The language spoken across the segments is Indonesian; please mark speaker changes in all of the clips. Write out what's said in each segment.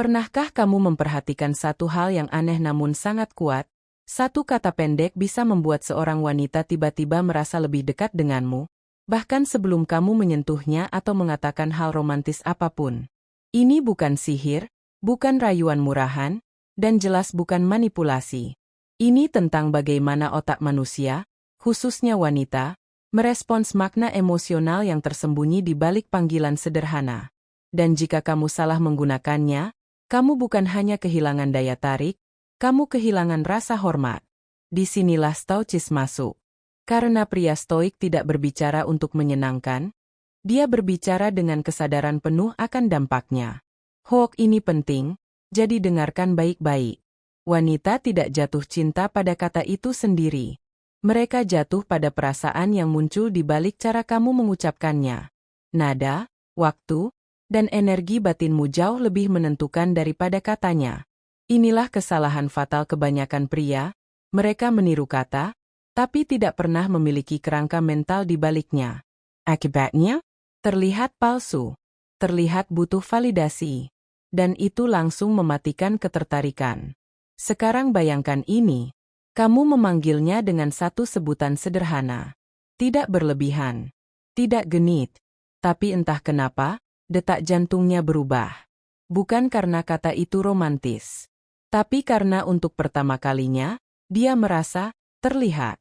Speaker 1: Pernahkah kamu memperhatikan satu hal yang aneh namun sangat kuat? Satu kata pendek bisa membuat seorang wanita tiba-tiba merasa lebih dekat denganmu, bahkan sebelum kamu menyentuhnya atau mengatakan hal romantis apapun. Ini bukan sihir, bukan rayuan murahan, dan jelas bukan manipulasi. Ini tentang bagaimana otak manusia, khususnya wanita, merespons makna emosional yang tersembunyi di balik panggilan sederhana. Dan jika kamu salah menggunakannya, kamu bukan hanya kehilangan daya tarik, kamu kehilangan rasa hormat. Disinilah Stoicis masuk. Karena pria stoik tidak berbicara untuk menyenangkan, dia berbicara dengan kesadaran penuh akan dampaknya. Hoax ini penting, jadi dengarkan baik-baik. Wanita tidak jatuh cinta pada kata itu sendiri. Mereka jatuh pada perasaan yang muncul di balik cara kamu mengucapkannya. Nada, waktu, dan energi batinmu jauh lebih menentukan daripada katanya. Inilah kesalahan fatal kebanyakan pria, mereka meniru kata, tapi tidak pernah memiliki kerangka mental di baliknya. Akibatnya, terlihat palsu, terlihat butuh validasi, dan itu langsung mematikan ketertarikan. Sekarang bayangkan ini, kamu memanggilnya dengan satu sebutan sederhana. Tidak berlebihan, tidak genit, tapi entah kenapa, detak jantungnya berubah. Bukan karena kata itu romantis, tapi karena untuk pertama kalinya, dia merasa terlihat.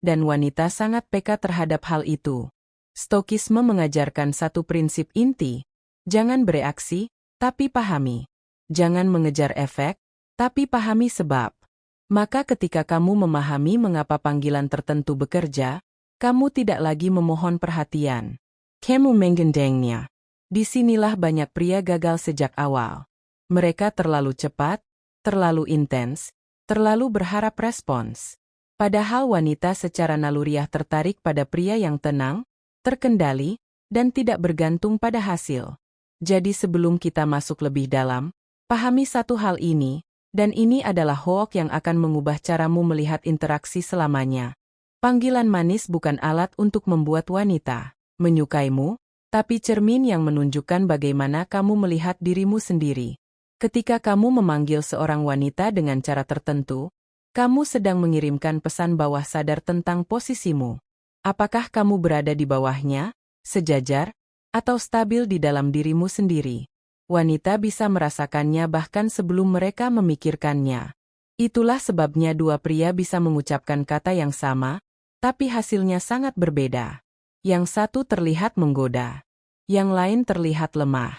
Speaker 1: Dan wanita sangat peka terhadap hal itu. Stoikisme mengajarkan satu prinsip inti, jangan bereaksi, tapi pahami. Jangan mengejar efek, tapi pahami sebab. Maka ketika kamu memahami mengapa panggilan tertentu bekerja, kamu tidak lagi memohon perhatian. Kamu menggendengnya. Disinilah banyak pria gagal sejak awal. Mereka terlalu cepat, terlalu intens, terlalu berharap respons. Padahal wanita secara naluriah tertarik pada pria yang tenang, terkendali, dan tidak bergantung pada hasil. Jadi sebelum kita masuk lebih dalam, pahami satu hal ini, dan ini adalah hoax yang akan mengubah caramu melihat interaksi selamanya. Panggilan manis bukan alat untuk membuat wanita menyukaimu, tapi cermin yang menunjukkan bagaimana kamu melihat dirimu sendiri. Ketika kamu memanggil seorang wanita dengan cara tertentu, kamu sedang mengirimkan pesan bawah sadar tentang posisimu. Apakah kamu berada di bawahnya, sejajar, atau stabil di dalam dirimu sendiri? Wanita bisa merasakannya bahkan sebelum mereka memikirkannya. Itulah sebabnya dua pria bisa mengucapkan kata yang sama, tapi hasilnya sangat berbeda. Yang satu terlihat menggoda, yang lain terlihat lemah.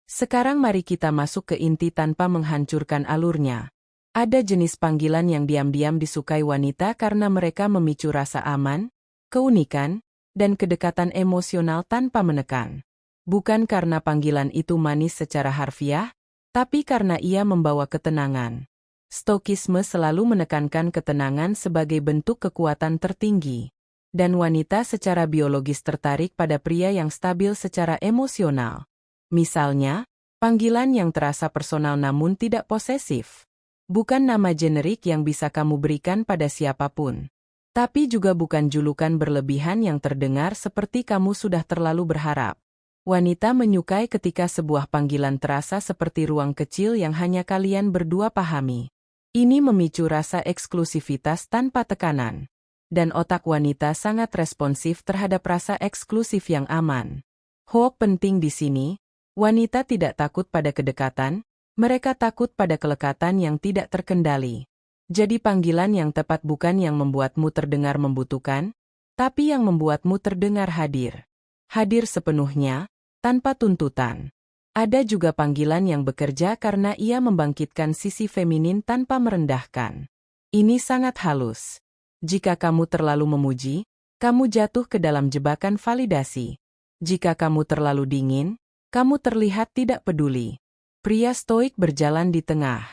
Speaker 1: Sekarang mari kita masuk ke inti tanpa menghancurkan alurnya. Ada jenis panggilan yang diam-diam disukai wanita karena mereka memicu rasa aman, keunikan, dan kedekatan emosional tanpa menekan. Bukan karena panggilan itu manis secara harfiah, tapi karena ia membawa ketenangan. Stoikisme selalu menekankan ketenangan sebagai bentuk kekuatan tertinggi. Dan wanita secara biologis tertarik pada pria yang stabil secara emosional. Misalnya, panggilan yang terasa personal namun tidak posesif. Bukan nama generik yang bisa kamu berikan pada siapapun. Tapi juga bukan julukan berlebihan yang terdengar seperti kamu sudah terlalu berharap. Wanita menyukai ketika sebuah panggilan terasa seperti ruang kecil yang hanya kalian berdua pahami. Ini memicu rasa eksklusivitas tanpa tekanan. Dan otak wanita sangat responsif terhadap rasa eksklusif yang aman. Hoax penting di sini, wanita tidak takut pada kedekatan, mereka takut pada kelekatan yang tidak terkendali. Jadi panggilan yang tepat bukan yang membuatmu terdengar membutuhkan, tapi yang membuatmu terdengar hadir. Hadir sepenuhnya, tanpa tuntutan. Ada juga panggilan yang bekerja karena ia membangkitkan sisi feminin tanpa merendahkan. Ini sangat halus. Jika kamu terlalu memuji, kamu jatuh ke dalam jebakan validasi. Jika kamu terlalu dingin, kamu terlihat tidak peduli. Pria stoik berjalan di tengah.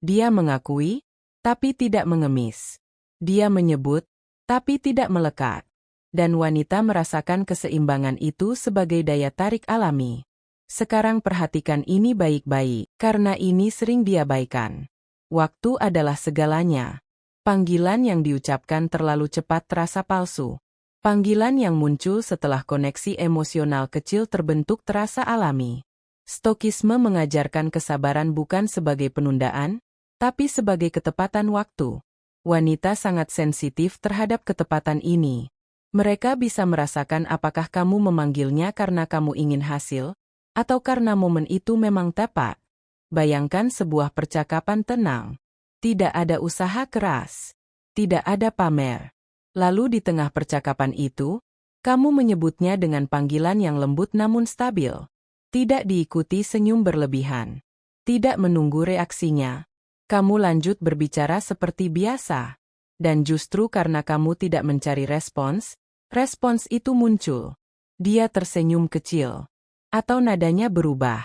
Speaker 1: Dia mengakui, tapi tidak mengemis. Dia menyebut, tapi tidak melekat. Dan wanita merasakan keseimbangan itu sebagai daya tarik alami. Sekarang perhatikan ini baik-baik, karena ini sering diabaikan. Waktu adalah segalanya. Panggilan yang diucapkan terlalu cepat terasa palsu. Panggilan yang muncul setelah koneksi emosional kecil terbentuk terasa alami. Stokisme mengajarkan kesabaran bukan sebagai penundaan, tapi sebagai ketepatan waktu. Wanita sangat sensitif terhadap ketepatan ini. Mereka bisa merasakan apakah kamu memanggilnya karena kamu ingin hasil, atau karena momen itu memang tepat. Bayangkan sebuah percakapan tenang. Tidak ada usaha keras. Tidak ada pamer. Lalu di tengah percakapan itu, kamu menyebutnya dengan panggilan yang lembut namun stabil. Tidak diikuti senyum berlebihan. Tidak menunggu reaksinya. Kamu lanjut berbicara seperti biasa. Dan justru karena kamu tidak mencari respons itu muncul. Dia tersenyum kecil. Atau nadanya berubah.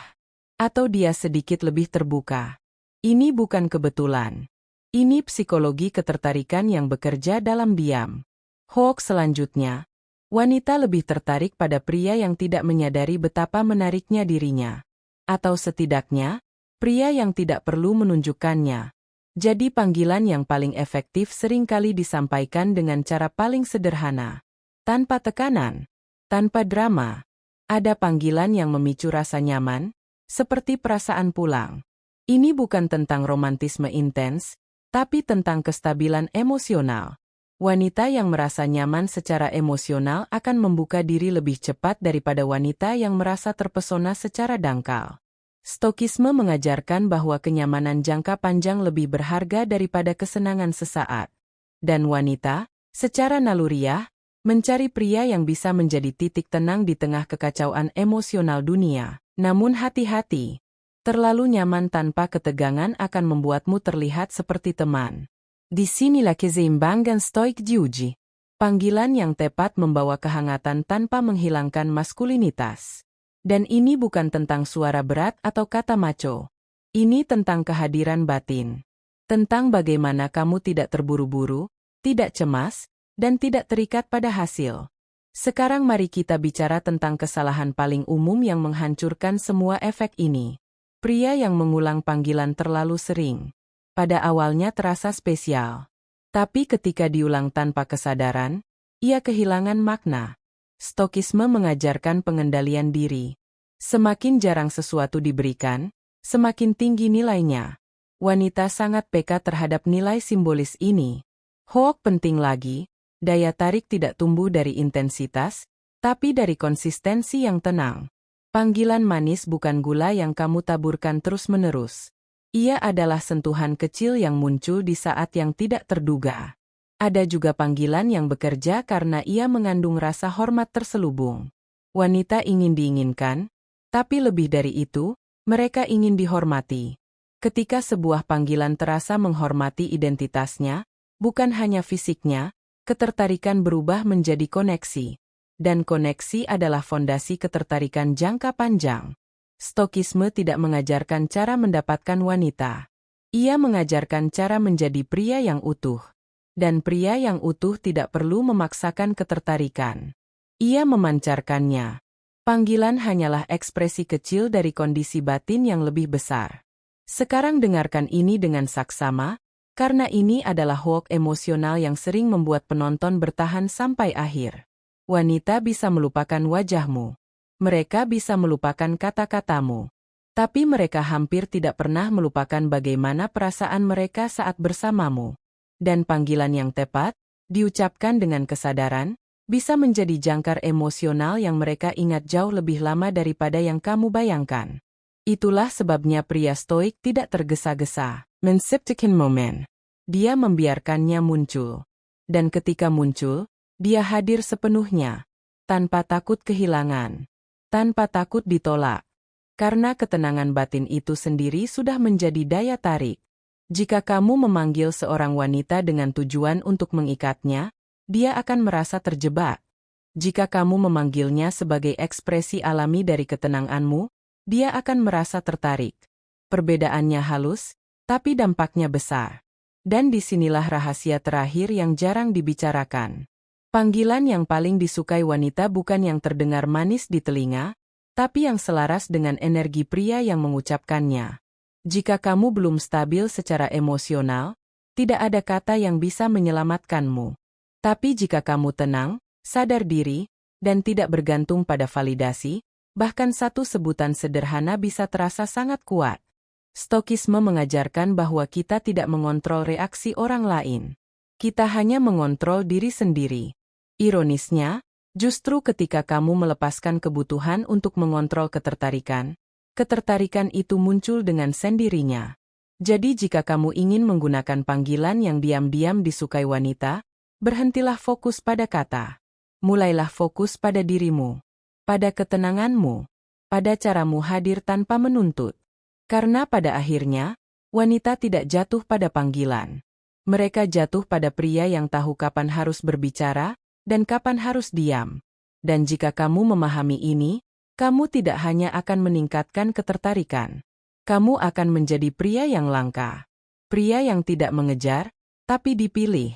Speaker 1: Atau dia sedikit lebih terbuka. Ini bukan kebetulan. Ini psikologi ketertarikan yang bekerja dalam diam. Hoax selanjutnya. Wanita lebih tertarik pada pria yang tidak menyadari betapa menariknya dirinya. Atau setidaknya, pria yang tidak perlu menunjukkannya. Jadi panggilan yang paling efektif seringkali disampaikan dengan cara paling sederhana. Tanpa tekanan, tanpa drama. Ada panggilan yang memicu rasa nyaman, seperti perasaan pulang. Ini bukan tentang romantisme intens, tapi tentang kestabilan emosional. Wanita yang merasa nyaman secara emosional akan membuka diri lebih cepat daripada wanita yang merasa terpesona secara dangkal. Stokisme mengajarkan bahwa kenyamanan jangka panjang lebih berharga daripada kesenangan sesaat. Dan wanita, secara naluriah, mencari pria yang bisa menjadi titik tenang di tengah kekacauan emosional dunia. Namun hati-hati, terlalu nyaman tanpa ketegangan akan membuatmu terlihat seperti teman. Disinilah keseimbangan stoik diuji. Panggilan yang tepat membawa kehangatan tanpa menghilangkan maskulinitas. Dan ini bukan tentang suara berat atau kata maco. Ini tentang kehadiran batin. Tentang bagaimana kamu tidak terburu-buru, tidak cemas, dan tidak terikat pada hasil. Sekarang mari kita bicara tentang kesalahan paling umum yang menghancurkan semua efek ini. Pria yang mengulang panggilan terlalu sering. Pada awalnya terasa spesial. Tapi ketika diulang tanpa kesadaran, ia kehilangan makna. Stokisme mengajarkan pengendalian diri. Semakin jarang sesuatu diberikan, semakin tinggi nilainya. Wanita sangat peka terhadap nilai simbolis ini. Hoax penting lagi, daya tarik tidak tumbuh dari intensitas, tapi dari konsistensi yang tenang. Panggilan manis bukan gula yang kamu taburkan terus-menerus. Ia adalah sentuhan kecil yang muncul di saat yang tidak terduga. Ada juga panggilan yang bekerja karena ia mengandung rasa hormat terselubung. Wanita ingin diinginkan, tapi lebih dari itu, mereka ingin dihormati. Ketika sebuah panggilan terasa menghormati identitasnya, bukan hanya fisiknya, ketertarikan berubah menjadi koneksi. Dan koneksi adalah fondasi ketertarikan jangka panjang. Stokisme tidak mengajarkan cara mendapatkan wanita. Ia mengajarkan cara menjadi pria yang utuh. Dan pria yang utuh tidak perlu memaksakan ketertarikan. Ia memancarkannya. Panggilan hanyalah ekspresi kecil dari kondisi batin yang lebih besar. Sekarang dengarkan ini dengan saksama, karena ini adalah hoax emosional yang sering membuat penonton bertahan sampai akhir. Wanita bisa melupakan wajahmu. Mereka bisa melupakan kata-katamu. Tapi mereka hampir tidak pernah melupakan bagaimana perasaan mereka saat bersamamu. Dan panggilan yang tepat, diucapkan dengan kesadaran, bisa menjadi jangkar emosional yang mereka ingat jauh lebih lama daripada yang kamu bayangkan. Itulah sebabnya pria stoik tidak tergesa-gesa, menciptakan momen. Dia membiarkannya muncul. Dan ketika muncul, dia hadir sepenuhnya, tanpa takut kehilangan, tanpa takut ditolak. Karena ketenangan batin itu sendiri sudah menjadi daya tarik. Jika kamu memanggil seorang wanita dengan tujuan untuk mengikatnya, dia akan merasa terjebak. Jika kamu memanggilnya sebagai ekspresi alami dari ketenanganmu, dia akan merasa tertarik. Perbedaannya halus, tapi dampaknya besar. Dan disinilah rahasia terakhir yang jarang dibicarakan. Panggilan yang paling disukai wanita bukan yang terdengar manis di telinga, tapi yang selaras dengan energi pria yang mengucapkannya. Jika kamu belum stabil secara emosional, tidak ada kata yang bisa menyelamatkanmu. Tapi jika kamu tenang, sadar diri, dan tidak bergantung pada validasi, Bahkan satu sebutan sederhana bisa terasa sangat kuat. Stokisme mengajarkan bahwa kita tidak mengontrol reaksi orang lain. Kita hanya mengontrol diri sendiri. Ironisnya, justru ketika kamu melepaskan kebutuhan untuk mengontrol ketertarikan itu muncul dengan sendirinya. Jadi jika kamu ingin menggunakan panggilan yang diam-diam disukai wanita, berhentilah fokus pada kata. Mulailah fokus pada dirimu, pada ketenanganmu, pada caramu hadir tanpa menuntut. Karena pada akhirnya, wanita tidak jatuh pada panggilan. Mereka jatuh pada pria yang tahu kapan harus berbicara dan kapan harus diam. Dan jika kamu memahami ini, kamu tidak hanya akan meningkatkan ketertarikan. Kamu akan menjadi pria yang langka. Pria yang tidak mengejar, tapi dipilih.